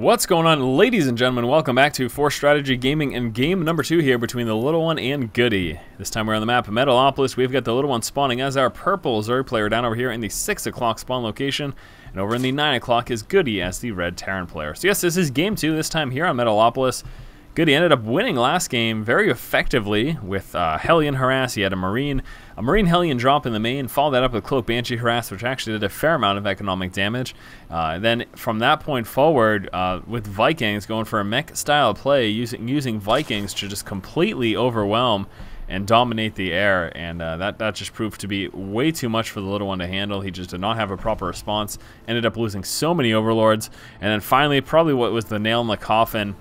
What's going on, ladies and gentlemen? Welcome back to Force Strategy Gaming and game number 2 here between the little one and GoOdy. This time we're on the map of Metalopolis. We've got the little one spawning as our purple Zerg player down over here in the 6 o'clock spawn location. And over in the 9 o'clock is GoOdy as the red Terran player. So yes, this is game 2, this time here on Metalopolis. GoOdy ended up winning last game very effectively with Hellion Harass. He had a Marine Hellion drop in the main, followed that up with Cloak Banshee Harass, which actually did a fair amount of economic damage. Then from that point forward, with Vikings going for a mech style play, using Vikings to just completely overwhelm and dominate the air, and that just proved to be way too much for the little one to handle. He just did not have a proper response, ended up losing so many Overlords, and then finally, probably what was the nail in the coffin,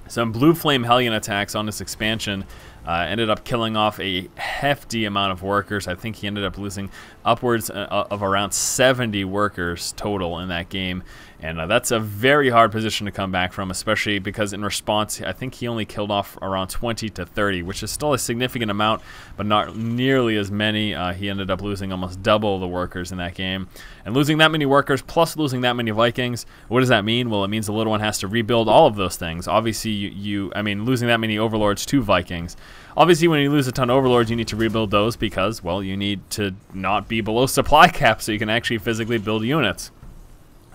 some Blue Flame Hellion attacks on this expansion ended up killing off a hefty amount of workers. I think he ended up losing upwards of around 70 workers total in that game. And that's a very hard position to come back from, especially because in response, I think he only killed off around 20 to 30, which is still a significant amount, but not nearly as many. He ended up losing almost double the workers in that game. And losing that many workers, plus losing that many Vikings, what does that mean? Well, it means the little one has to rebuild all of those things. Obviously, I mean, losing that many Overlords to Vikings. Obviously, when you lose a ton of Overlords, you need to rebuild those because, well, you need to not be below supply cap so you can actually physically build units.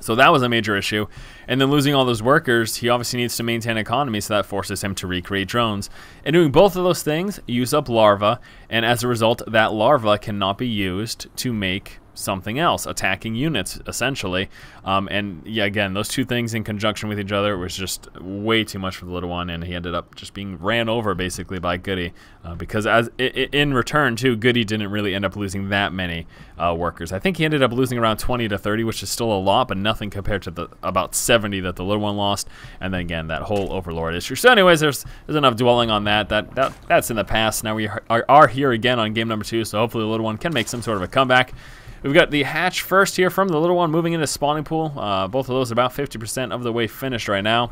So that was a major issue. And then losing all those workers, he obviously needs to maintain economy, so that forces him to recreate drones. And doing both of those things use up larva, and as a result, that larva cannot be used to make something else, attacking units, essentially. And yeah, again, those two things in conjunction with each other was just way too much for the little one, and he ended up just being ran over, basically, by GoOdy. Because in return, too, GoOdy didn't really end up losing that many workers. I think he ended up losing around 20 to 30, which is still a lot, but nothing compared to the about 70 that the little one lost. And then again, that whole Overlord issue. So anyways, there's enough dwelling on that. That's in the past. Now we are here again on game number 2, so hopefully the little one can make some sort of a comeback. We've got the hatch first here from the little one moving into spawning pool. Both of those are about 50% of the way finished right now.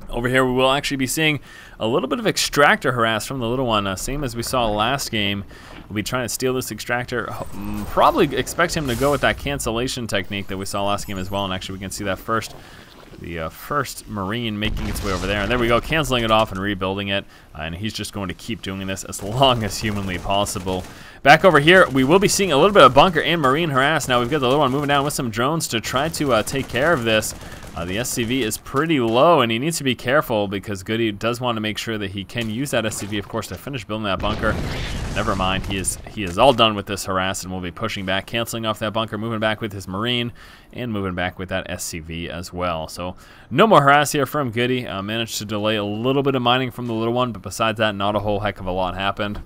Over here we will actually be seeing a little bit of extractor harass from the little one, same as we saw last game. We'll be trying to steal this extractor. Probably expect him to go with that cancellation technique that we saw last game as well, and actually we can see that first. The first Marine making its way over there, and there we go, canceling it off and rebuilding it, and he's just going to keep doing this as long as humanly possible. Back over here, we will be seeing a little bit of bunker and Marine harass. Now we've got the little one moving down with some drones to try to take care of this. The SCV is pretty low, and he needs to be careful because GoOdy does want to make sure that he can use that SCV, of course, to finish building that bunker. Never mind, he is all done with this harass, and will be pushing back, canceling off that bunker, moving back with his Marine, and moving back with that SCV as well. So no more harass here from GoOdy. Managed to delay a little bit of mining from the little one, but besides that, not a whole heck of a lot happened.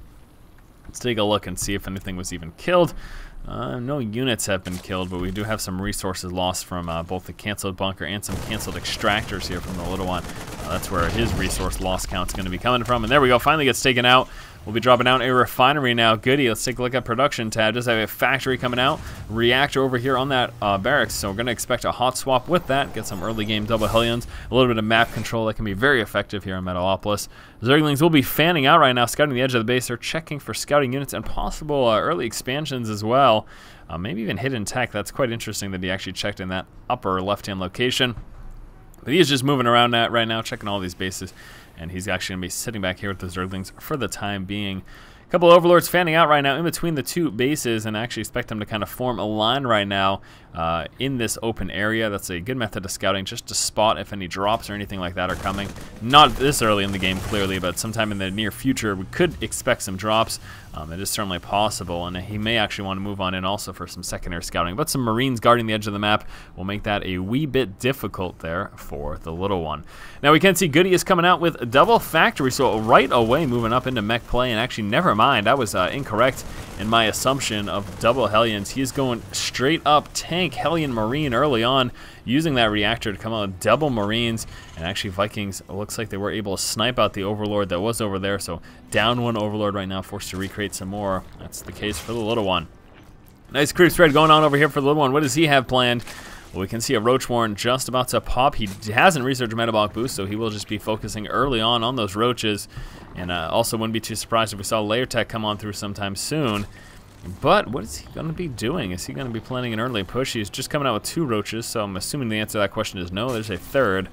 Let's take a look and see if anything was even killed. No units have been killed, but we do have some resources lost from both the canceled bunker and some canceled extractors here from the little one. That's where his resource loss count is going to be coming from. And there we go, finally gets taken out. We'll be dropping out a refinery now. GoOdy, let's take a look at production tab. Just have a factory coming out. Reactor over here on that barracks. So we're going to expect a hot swap with that. Get some early game double Hellions. A little bit of map control that can be very effective here in Metalopolis. Zerglings will be fanning out right now, scouting the edge of the base. They're checking for scouting units and possible early expansions as well. Maybe even hidden tech. That's quite interesting that he actually checked in that upper left-hand location. But he is just moving around that right now, checking all these bases. And he's actually going to be sitting back here with the Zerglings for the time being. A couple of Overlords fanning out right now in between the two bases, and I actually expect them to kind of form a line right now in this open area. That's a good method of scouting, just to spot if any drops or anything like that are coming. Not this early in the game, clearly, but sometime in the near future, we could expect some drops. It is certainly possible, and he may actually want to move on in also for some secondary scouting. But some Marines guarding the edge of the map will make that a wee bit difficult there for the little one. Now we can see GoOdy is coming out with double factory, so right away moving up into mech play, and actually never mind, I was incorrect in my assumption of double Hellions. He is going straight up tank Hellion Marine early on, using that reactor to come out with double Marines, and actually Vikings, it looks like they were able to snipe out the Overlord that was over there, so down one Overlord right now, forced to recreate some more. That's the case for the little one. Nice creep spread going on over here for the little one. What does he have planned? Well, we can see a Roach Warren just about to pop. He hasn't researched Metabolic Boost, so he will just be focusing early on those Roaches, and also wouldn't be too surprised if we saw Layer Tech come on through sometime soon. But what is he going to be doing? Is he going to be planning an early push? He's just coming out with 2 roaches, so I'm assuming the answer to that question is no. There's a third.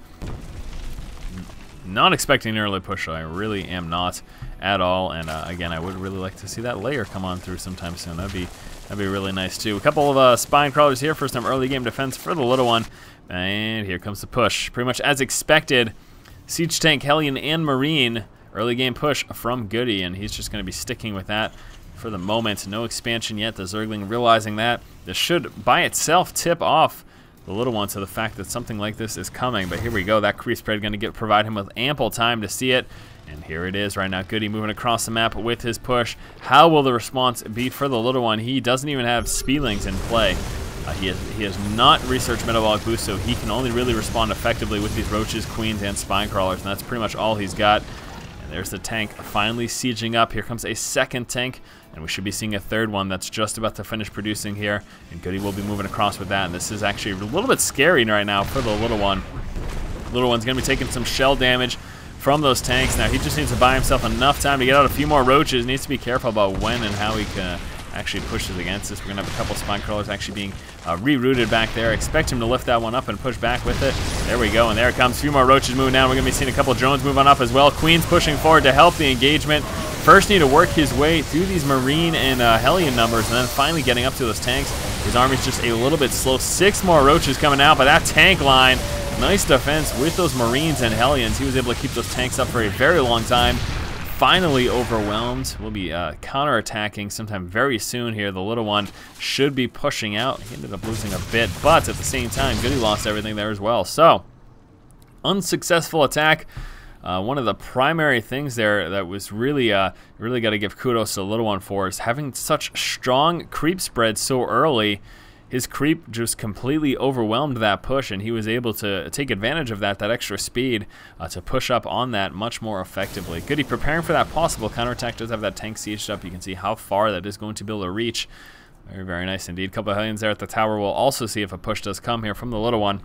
Not expecting an early push, I really am not at all. And again, I would really like to see that layer come on through sometime soon. That'd be really nice too. A couple of spine crawlers here. First time early game defense for the little one. And here comes the push. Pretty much as expected. Siege Tank, Hellion, and Marine. Early game push from GoOdy, and he's just going to be sticking with that for the moment. No expansion yet. The Zergling realizing that. This should by itself tip off the little one to the fact that something like this is coming. But here we go. That creep spread going to provide him with ample time to see it. And here it is right now. GoOdy moving across the map with his push. How will the response be for the little one? He doesn't even have Speedlings in play. He has not researched metabolic boost, so he can only really respond effectively with these roaches, queens, and spine crawlers, and that's pretty much all he's got. And there's the tank finally sieging up. Here comes a second tank, and we should be seeing a third one that's just about to finish producing here. And GoOdy will be moving across with that, and this is actually a little bit scary right now for the little one. Little one's going to be taking some shell damage from those tanks. Now he just needs to buy himself enough time to get out a few more roaches. Needs to be careful about when and how he can actually pushes against this. We're going to have a couple spine crawlers actually being rerouted back there. Expect him to lift that one up and push back with it. There we go, and there it comes. A few more roaches moving down. We're going to be seeing a couple drones move on up as well. Queen's pushing forward to help the engagement. First need to work his way through these Marine and Hellion numbers, and then finally getting up to those tanks. His army's just a little bit slow. 6 more roaches coming out, but that tank line, nice defense with those Marines and Hellions. He was able to keep those tanks up for a very long time. Finally overwhelmed. We'll be counter-attacking sometime very soon here. The little one should be pushing out. He ended up losing a bit, but at the same time, GoOdy lost everything there as well. So, unsuccessful attack. One of the primary things there that was really got to give kudos to the little one for is having such strong creep spread so early. His creep just completely overwhelmed that push, and he was able to take advantage of that extra speed to push up on that much more effectively. GoOdy preparing for that possible counterattack. Does have that tank sieged up. You can see how far that is going to be able to reach. Very, very nice indeed. A couple of Hellions there at the tower. We'll also see if a push does come here from the little one.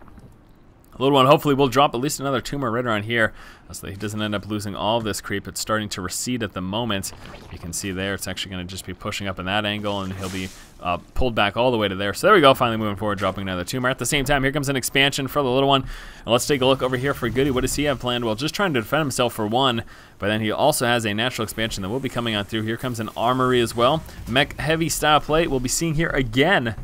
The little one hopefully will drop at least another tumor right around here so that he doesn't end up losing all of this creep. It's starting to recede at the moment. You can see there it's actually going to just be pushing up in that angle, and he'll be pulled back all the way to there. So there we go, finally moving forward, dropping another tumor. At the same time, here comes an expansion for the little one. And let's take a look over here for GoOdy. What does he have planned? Well, just trying to defend himself for one, but then he also has a natural expansion that will be coming on through. Here comes an armory as well. Mech heavy style plate we'll be seeing here again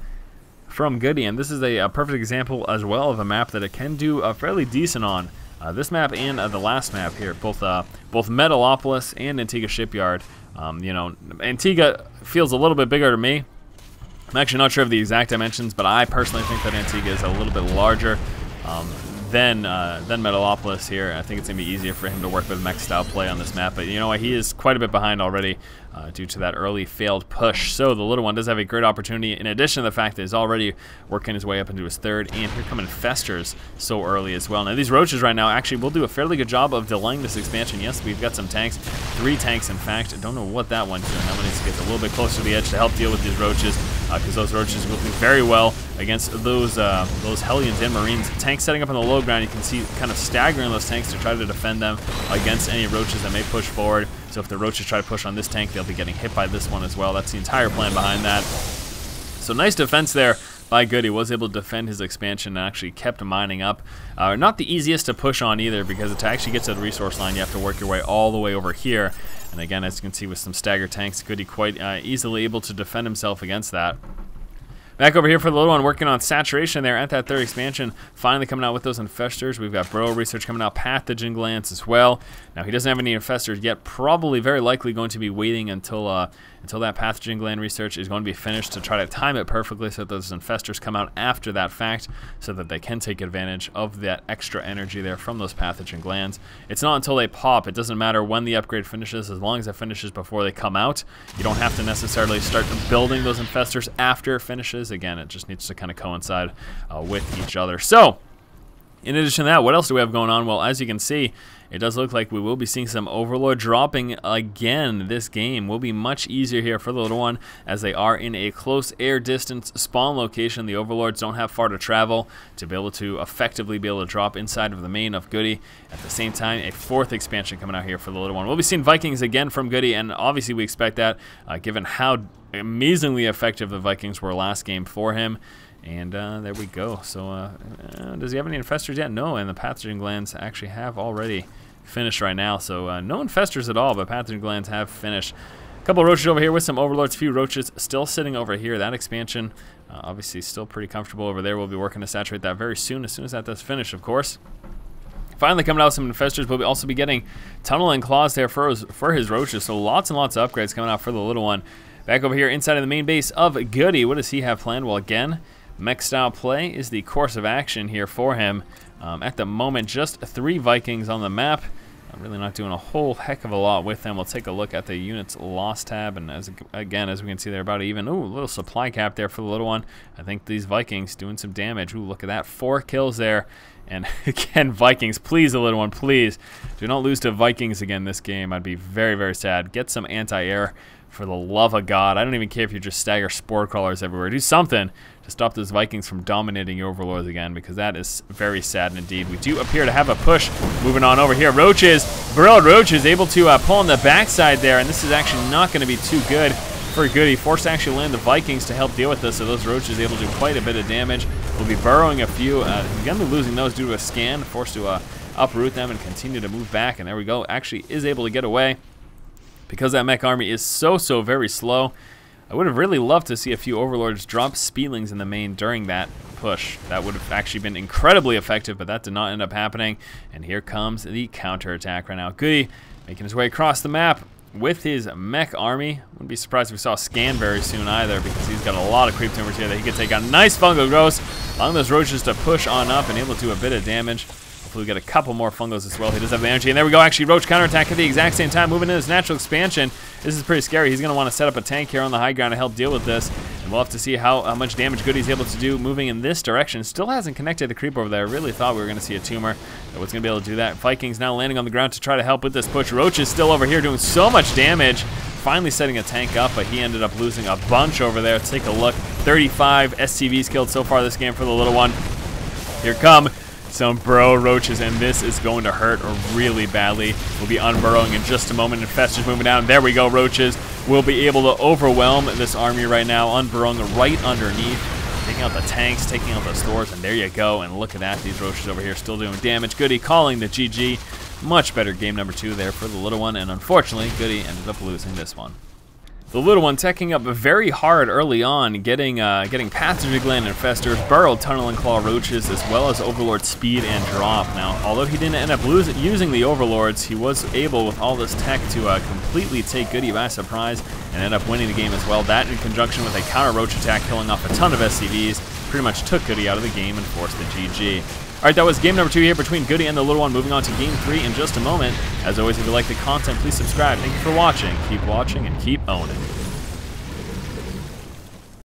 from GoOdy, and this is a perfect example as well of a map that it can do fairly decent on. This map and the last map here, both Metalopolis and Antigua Shipyard. You know, Antigua feels a little bit bigger to me. I'm actually not sure of the exact dimensions, but I personally think that Antigua is a little bit larger than Metalopolis here. I think it's going to be easier for him to work with mech style play on this map, but you know what, he is quite a bit behind already due to that early failed push. So the little one does have a great opportunity, in addition to the fact that he's already working his way up into his third, and here come infestors so early as well. Now these roaches right now actually will do a fairly good job of delaying this expansion. Yes, we've got some tanks, 3 tanks in fact. I don't know what that one's doing. That one needs to get a little bit closer to the edge to help deal with these roaches, because those roaches will do very well against those Hellions and Marines. Tanks setting up on the low ground, you can see kind of staggering those tanks to try to defend them against any roaches that may push forward. So if the roaches try to push on this tank, they'll be getting hit by this one as well. That's the entire plan behind that. So nice defense there by GoOdy. Was able to defend his expansion and actually kept mining up. Not the easiest to push on either, because to actually get to the resource line, you have to work your way all the way over here. And again, as you can see with some stagger tanks, GoOdy quite easily able to defend himself against that. Back over here for the little one, working on saturation there at that third expansion. Finally coming out with those infestors. We've got Bro research coming out, pathogen glands as well. Now he doesn't have any infestors yet. Probably very likely going to be waiting until that pathogen gland research is going to be finished to try to time it perfectly so that those infestors come out after that fact, so that they can take advantage of that extra energy there from those pathogen glands. It's not until they pop. It doesn't matter when the upgrade finishes, as long as it finishes before they come out. You don't have to necessarily start building those infestors after it finishes. Again, it just needs to kind of coincide with each other. So in addition to that, what else do we have going on? Well, as you can see, it does look like we will be seeing some Overlord dropping again. This game will be much easier here for the little one, as they are in a close air distance spawn location. The Overlords don't have far to travel to be able to effectively be able to drop inside of the main of GoOdy. At the same time, a 4th expansion coming out here for the little one. We'll be seeing Vikings again from GoOdy, and obviously we expect that given how amazingly effective the Vikings were last game for him. And there we go. So does he have any infestors yet? No, and the pathogen glands actually have already finished right now. So no infestors at all, but pathogen glands have finished. A couple of roaches over here with some Overlords, few roaches still sitting over here. That expansion obviously still pretty comfortable over there. We'll be working to saturate that very soon, as that does finish, of course. Finally coming out with some infestors, we'll also be getting tunnel and claws there for his roaches. So lots and lots of upgrades coming out for the little one. Back over here inside of the main base of GoOdy, what does he have planned? Well, again, mech style play is the course of action here for him. At the moment, just 3 Vikings on the map. I'm really not doing a whole heck of a lot with them. We'll take a look at the units lost tab, and as we can see, they're about even. Ooh, a little supply cap there for the little one. I think these Vikings doing some damage. Ooh, look at that, 4 kills there. And again, Vikings, please, the little one, please do not lose to Vikings again this game. I'd be very, very sad. Get some anti-air, for the love of God. I don't even care if you just stagger spore crawlers everywhere. Do something to stop those Vikings from dominating your Overlords again, because that is very sad indeed. We do appear to have a push moving on over here. Roaches, Burrowed Roaches able to pull on the backside there, and this is actually not going to be too good for GoOdy. Forced to actually land the Vikings to help deal with this, so those Roaches able to do quite a bit of damage. We'll be burrowing a few. Again, we're losing those due to a scan, forced to uproot them and continue to move back, and there we go. Actually is able to get away. Because that mech army is so very slow, I would have really loved to see a few Overlords drop Speedlings in the main during that push. That would have actually been incredibly effective, but that did not end up happening. And here comes the counterattack right now. GoOdy making his way across the map with his mech army. Wouldn't be surprised if we saw a scan very soon either, because he's got a lot of creep tumors here that he could take on. Nice fungal growth, allowing those roaches to push on up and able to do a bit of damage. Hopefully we get a couple more fungos as well. He does have the energy, and there we go. Actually, roach counterattack at the exact same time, moving in his natural expansion. This is pretty scary. He's going to want to set up a tank here on the high ground to help deal with this, and we'll have to see how much damage GoOdy's able to do moving in this direction. Still hasn't connected the creep over there. I really thought we were going to see a tumor that was going to be able to do that. Vikings now landing on the ground to try to help with this push. Roach is still over here doing so much damage. Finally setting a tank up, but he ended up losing a bunch over there. Let's take a look. 35 SCVs killed so far this game for the little one. Here come some burrow roaches, and this is going to hurt really badly. We'll be unburrowing in just a moment. Infestors moving down. There we go. Roaches will be able to overwhelm this army right now, unburrowing right underneath, taking out the tanks, taking out the stores, and there you go. And look at that. These roaches over here still doing damage. GoOdy calling the GG. Much better game number 2 there for the little one, and unfortunately, GoOdy ended up losing this one. The little one teching up very hard early on, getting pathogen gland infestors, burrowed tunnel and claw roaches, as well as Overlord speed and drop. Now, although he didn't end up using the Overlords, he was able with all this tech to completely take GoOdy by surprise and end up winning the game as well. That in conjunction with a counter roach attack, killing off a ton of SCVs, pretty much took GoOdy out of the game and forced the GG. Alright, that was game number 2 here between GoOdy and the little one. Moving on to game 3 in just a moment. As always, if you like the content, please subscribe. Thank you for watching. Keep watching and keep owning.